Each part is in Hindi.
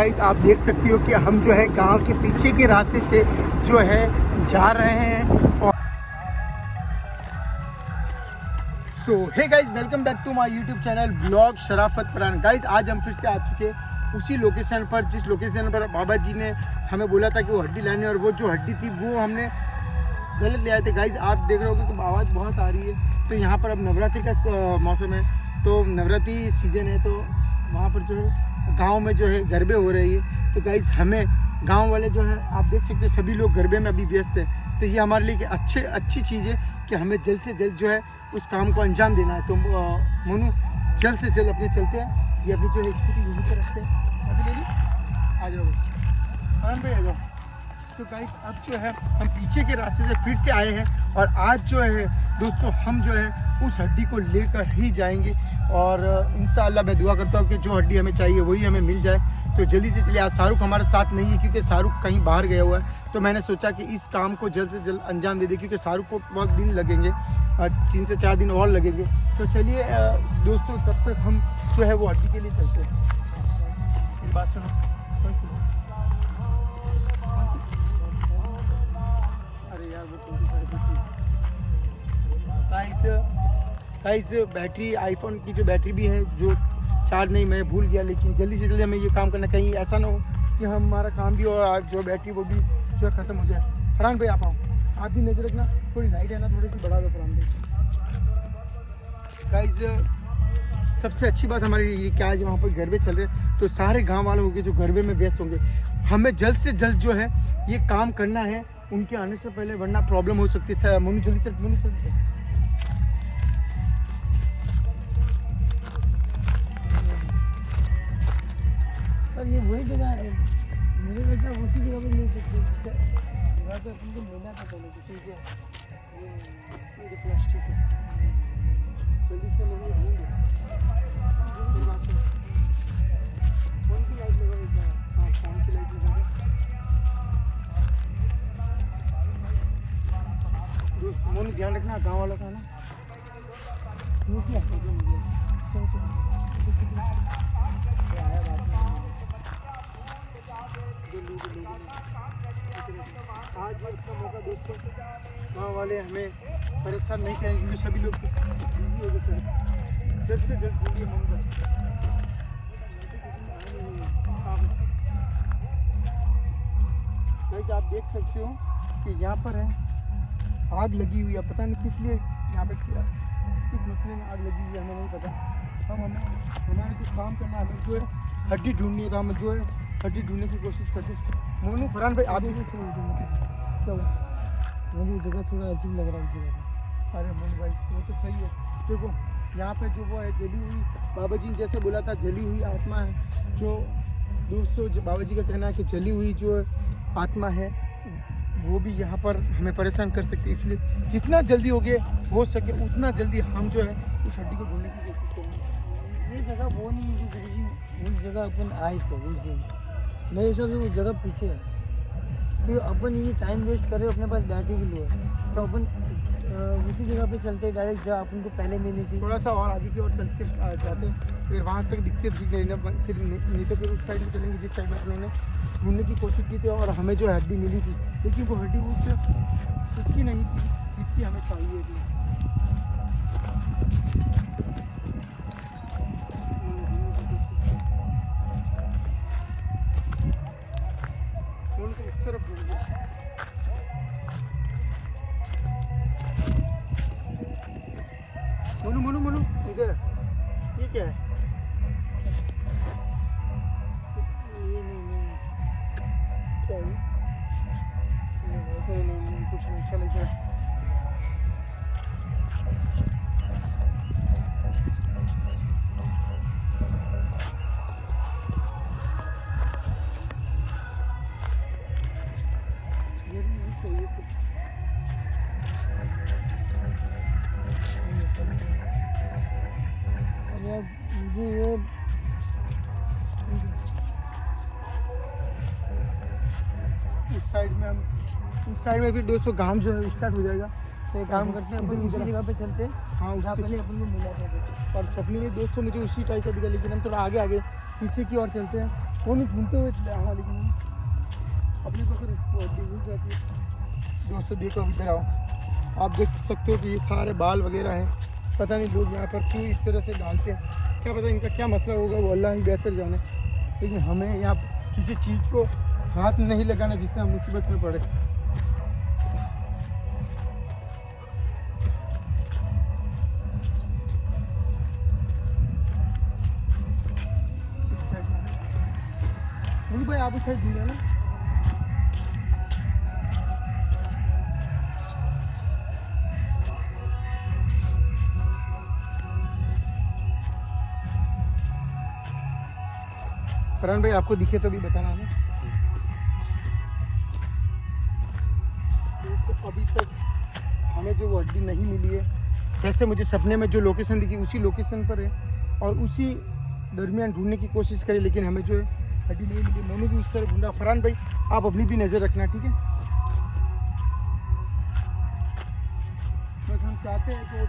गाइस आप देख सकते हो कि हम जो है गांव के पीछे के रास्ते से जो है जा रहे हैं। और so hey guys, welcome back to my YouTube channel blog Sharafat Farhan. Guys आज हम फिर से आ चुके उसी लोकेशन पर जिस लोकेशन पर बाबा जी ने हमें बोला था कि वो हड्डी लाने, और वो जो हड्डी थी वो हमने गलत ले आए थे। गाइस आप देख रहे होगे कि आवाज़ बहुत आ रही है। तो यहाँ पर अब नवरात्रि का मौसम है, तो नवरात्रि सीजन है, तो वहाँ पर जो है गांव में जो है गरबे हो रही है। तो गाइस हमें गांव वाले जो है आप देख सकते हैं सभी लोग गरबे में अभी व्यस्त हैं। तो ये हमारे लिए अच्छी चीज़ है कि हमें जल्द से जल्द जो है उस काम को अंजाम देना है। तो मोनू जल्द से जल्द अपने चलते हैं। ये अभी जो है स्कूटी यहीं पर रखते हैं, अभी ले ली, आ जाओ आनंद भाई, आ जाओ। तो गाइस अब जो है हम पीछे के रास्ते से फिर से आए हैं, और आज जो है दोस्तों हम जो है उस हड्डी को लेकर ही जाएंगे। और इंशाअल्लाह मैं दुआ करता हूँ कि जो हड्डी हमें चाहिए वही हमें मिल जाए। तो जल्दी से चलिए। आज शाहरुख हमारे साथ नहीं है क्योंकि शाहरुख कहीं बाहर गया हुआ है, तो मैंने सोचा कि इस काम को जल्द से जल्द अंजाम दे दें, क्योंकि शाहरुख को बहुत दिन लगेंगे, 3 से 4 दिन और लगेंगे। तो चलिए दोस्तों, तब तक हम जो है वो हड्डी के लिए चलते हैं। मेरी बात सुनो, गाइस बैटरी आईफोन की जो बैटरी भी है जो चार्ज नहीं, मैं भूल गया। लेकिन जल्दी से जल्दी हमें ये काम करना, कहीं ऐसा ना हो कि हमारा काम भी और आज जो बैटरी वो भी जो है ख़त्म हो जाए। फरहान भाई आप आओ, आप भी नजर रखना, थोड़ी लाइट है ना थोड़ी सी बढ़ा दो फरहान भाई। गाइस सबसे अच्छी बात हमारी ये क्या है, वहाँ पर गरबे चल रहे हैं, तो सारे गाँव वाले होंगे जो गरबे में व्यस्त होंगे। हमें जल्द से जल्द जो है ये काम करना है उनके आने से पहले, वरना प्रॉब्लम हो सकती है। मोनू जल्दी चल, मोनू जल्दी चल। और ये वही जगह है, मुझे लगता है उसी जगह पे मिल सकती है जगह पे अपन को लेना था पहले। ठीक है, ये जो प्लास्टिक है जल्दी से लोग ढूंढ दो। कौन की लाइट लगा एक बार? हाँ फोन की लाइट लगा दो। मोनू ध्यान रखना गाँव वालों का ना। आज भी अच्छा मौका दोस्तों, गाँव वाले हमें परेशान नहीं करेंगे क्योंकि सभी लोग बिजी हो गए। जल्द से जल्द ढूंढिए मंगल। गाइस आप देख सकते हो कि यहाँ पर है आग लगी हुई है। पता नहीं किस लिए यहाँ पे किस मसले में आग लगी हुई है हमें नहीं पता। हमारे कुछ काम करना है, जो है हड्डी ढूंढनी है, तो हम जो है हड्डी ढूंढने की कोशिश करते हैं। मोनू फरहान भाई आप भी क्या हुआ? मुझे जगह थोड़ा अजीब लग रहा है जगह। अरे मोनू भाई वो तो सही है। देखो यहाँ पे जो वो है जली हुई, बाबा जी ने जैसे बोला था जली हुई आत्मा है, जो दोस्तों जो बाबा जी का कहना है कि जली हुई जो आत्मा है वो भी यहाँ पर हमें परेशान कर सकती है। इसलिए जितना जल्दी हो सके उतना जल्दी हम जो है उस हड्डी को ढूंढने की कोशिश करेंगे। ये जगह वो नहीं है जो गुरुजी उस जगह अपन आए थे उस दिन, मेरे हिसाब से वो जगह पीछे है। फिर अपन ये टाइम वेस्ट कर रहे हो, अपने पास बैटरी भी लो है, तो अपन उसी जगह पे चलते डायरेक्ट जहाँ अपन को पहले मिली थी। थोड़ा सा और आगे की ओर चलते जाते, फिर वहाँ तक दिखते फिर नहीं तो फिर उस साइड में चलेंगे जिस साइड में अपने ढूंढने की कोशिश की थी, और हमें जो हड्डी मिली थी, लेकिन वो हड्डी उसकी नहीं थी जिसकी हमें चाहिए थी। उनको उस तरफ ढूंढ गया। मोनू मोनू मोनू इधर, ये क्या है? ये नहीं क्या है? नहीं कुछ नहीं, चल इधर। मुझे ये उस साइड में फिर दोस्तों काम जो है स्टार्ट हो जाएगा। तो एक काम करते हैं, अपन उसी जगह पे चलते हैं हाँ जहाँ उससे पहले अपन को मिला था। और सपने में दोस्तों मुझे उसी टाइप का दिखा, लेकिन हम थोड़ा आगे आगे पीछे की ओर चलते हैं। वो नहीं घूमते हुए चले, हाँ लेकिन अपने को फिर भूल जाती है। दोस्तों देखो अब इधर आओ, आप देख सकते हो कि ये सारे बाल वगैरह हैं। पता नहीं लोग यहाँ पर क्यों इस तरह से डालते हैं, क्या पता इनका क्या मसला होगा, वो अल्लाह ही बेहतर जाने। लेकिन हमें यहाँ किसी चीज़ को हाथ नहीं लगाना जिससे हम मुसीबत में पड़े। भाई आप उस साइड ढूंढे ना। फरहान भाई आपको दिखे तो भी बताना हमें। तो अभी तक हमें जो वो हड्डी नहीं मिली है, जैसे मुझे सपने में जो लोकेशन दिखी उसी लोकेशन पर है और उसी दरमियान ढूंढने की कोशिश करी, लेकिन हमें जो है हड्डी नहीं मिली। मैंने भी उस तरह ढूंढा। फरहान भाई आप अपनी भी नज़र रखना, ठीक है। बस हम चाहते हैं कि वो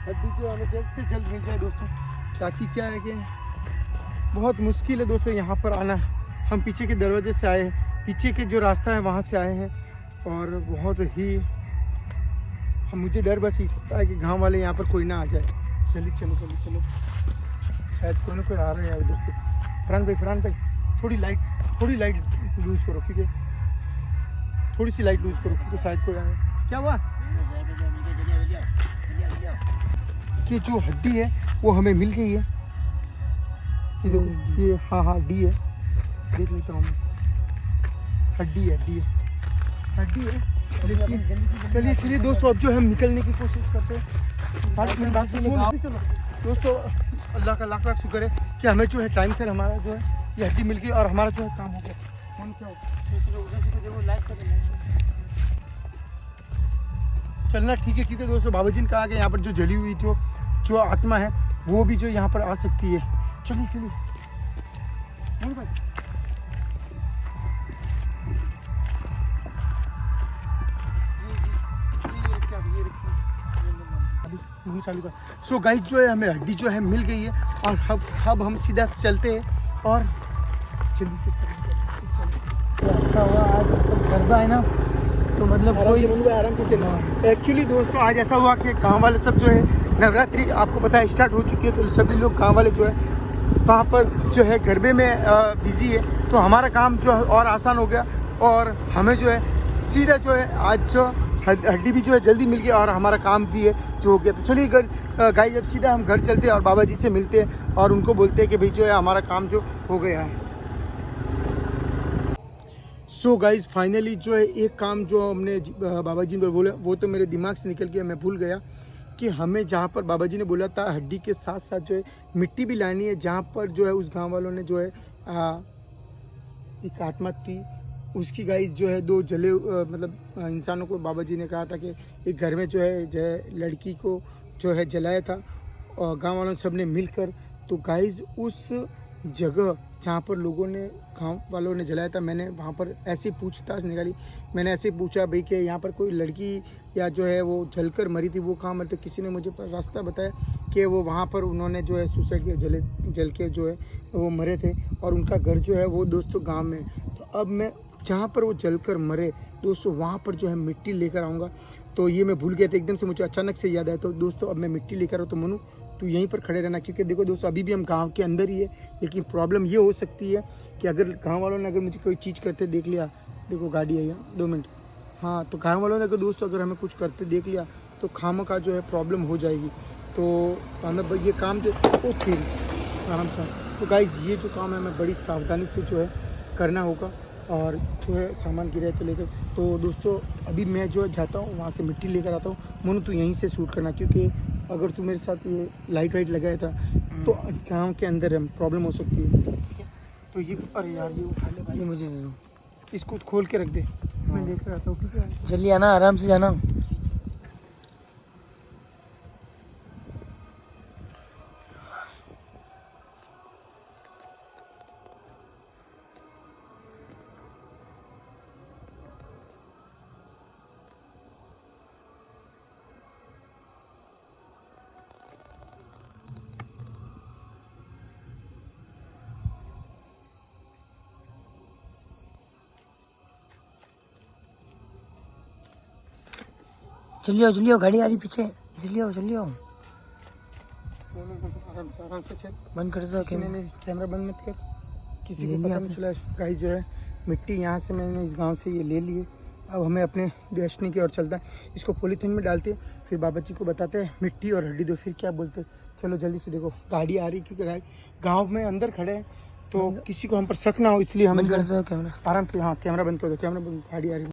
हड्डी जो हमें जल्द से जल्द मिल जाए दोस्तों, ताकि क्या है कि बहुत मुश्किल है दोस्तों यहाँ पर आना। हम पीछे के दरवाजे से आए हैं, पीछे के जो रास्ता है वहाँ से आए हैं और बहुत ही मुझे डर बस इसका है कि गांव वाले यहाँ पर कोई ना आ जाए। चलिए चलो चलो चलो, शायद कोई ना कोई आ रहा है यार उधर से। फरहान भाई थोड़ी लाइट लूज़ करो, ठीक है, थोड़ी सी लाइट लूज़ करो क्योंकि शायद कोई आए। क्या हुआ कि जो हड्डी है वो हमें मिल गई है। ये देखो, ये हाँ डी है, देख लेता हूँ मैं। हड्डी है। लेकिन चलिए दोस्तों, अब जो हम निकलने की कोशिश करते हैं। चलो दोस्तों, अल्लाह का लाख लाख शुक्र है कि हमें जो है टाइम से हमारा जो है ये हड्डी मिल गई और हमारा जो है काम हो गया। हम क्या चलना ठीक है, क्योंकि दोस्तों बाबा जी ने कहा कि यहाँ पर जो जली हुई जो आत्मा है वो भी जो यहाँ पर आ सकती है। चलिए भाई चालू कर। सो गाइस जो है हमें हड्डी जो है मिल गई है और अब हम सीधा चलते हैं और जल्दी से चलते। अच्छा हुआ आज गरबा है ना, तो मतलब कोई आराम से चलना। एक्चुअली दोस्तों आज ऐसा हुआ कि गांव वाले सब जो है नवरात्रि आपको पता है स्टार्ट हो चुकी है, तो सभी लोग गांव वाले जो है वहाँ पर जो है गरबे में बिजी है, तो हमारा काम जो है और आसान हो गया और हमें जो है सीधा जो है आज जो हड्डी भी जो है जल्दी मिल गई और हमारा काम भी है जो हो गया। तो चलिए गाइस जब सीधा हम घर चलते हैं और बाबा जी से मिलते हैं और उनको बोलते हैं कि भाई जो है हमारा काम जो हो गया है। सो गाइस फाइनली जो है एक काम जो हमने बाबा जी ने बोला वो तो मेरे दिमाग से निकल गया, मैं भूल गया कि हमें जहाँ पर बाबा जी ने बोला था हड्डी के साथ साथ जो है मिट्टी भी लानी है, जहाँ पर जो है उस गांव वालों ने जो है एक आत्मा थी उसकी गाइस जो है दो जले मतलब इंसानों को बाबा जी ने कहा था कि एक घर में जो है लड़की को जो है जलाया था और गांव वालों सब ने मिलकर। तो गाइस उस जगह जहाँ पर लोगों ने गांव वालों ने जलाया था, मैंने वहाँ पर ऐसी पूछताछ निकाली। मैंने ऐसे पूछा भाई कि यहाँ पर कोई लड़की या जो है वो जलकर मरी थी वो कहाँ मरी, तो किसी ने मुझे रास्ता बताया कि वो वहाँ पर उन्होंने जो है सुसाइड किया, जल के जो है वो मरे थे और उनका घर जो है वो दोस्तों गाँव में। तो अब मैं जहाँ पर वो जलकर मरे दोस्तों वहाँ पर जो है मिट्टी लेकर आऊँगा। तो ये मैं भूल गया था, एकदम से मुझे अचानक से याद आया। तो दोस्तों अब मैं मिट्टी लेकर आऊँ, तो मनु तो यहीं पर खड़े रहना, क्योंकि देखो दोस्तों अभी भी हम गांव के अंदर ही है, लेकिन प्रॉब्लम ये हो सकती है कि अगर गांव वालों ने अगर मुझे कोई चीज़ करते देख लिया, देखो गाड़ी आई है 2 मिनट, हाँ तो गांव वालों ने अगर दोस्तों अगर हमें कुछ करते देख लिया तो खाम का जो है प्रॉब्लम हो जाएगी। तो हमें ये काम जो फिर आराम से, तो गाइस ये जो काम है हमें बड़ी सावधानी से जो है करना होगा और जो है सामान गिरा तो लेकर। तो दोस्तों अभी मैं जो है जाता हूँ वहाँ से मिट्टी लेकर आता हूँ। मोनू तू यहीं से शूट करना, क्योंकि अगर तू मेरे साथ ये लाइट वाइट लगाया था तो गाँव के अंदर हम प्रॉब्लम हो सकती है, ठीक है। तो ये अरे यार ये उठा ले भाई, मुझे दे दो, इसको खोल के रख दे, मैं देख रहा था, ठीक है। जल्दी आना, आराम से जाना। जल्दी आओ गाड़ी आ रही पीछे, जल्दी आओ आराम से चल। बंद कर दो नहीं कैमरा बंद मत कर, किसी ले को लिया पता नहीं चला। गाइस जो है मिट्टी यहाँ से मैंने इस गांव से ये ले लिए। अब हमें अपने डेस्टिनी की ओर चलता है। इसको पॉलीथीन में डालते हैं, फिर बाबा जी को बताते हैं मिट्टी और हड्डी दो, फिर क्या बोलते हैं। चलो जल्दी से, देखो गाड़ी आ रही, क्योंकि गाँव में अंदर खड़े हैं तो किसी को हम पर शक ना हो, इसलिए हम बंद कर दो कैमरा। आराम से। हाँ कैमरा बंद कर दो, कैमरा बंद, गाड़ी आ रही है।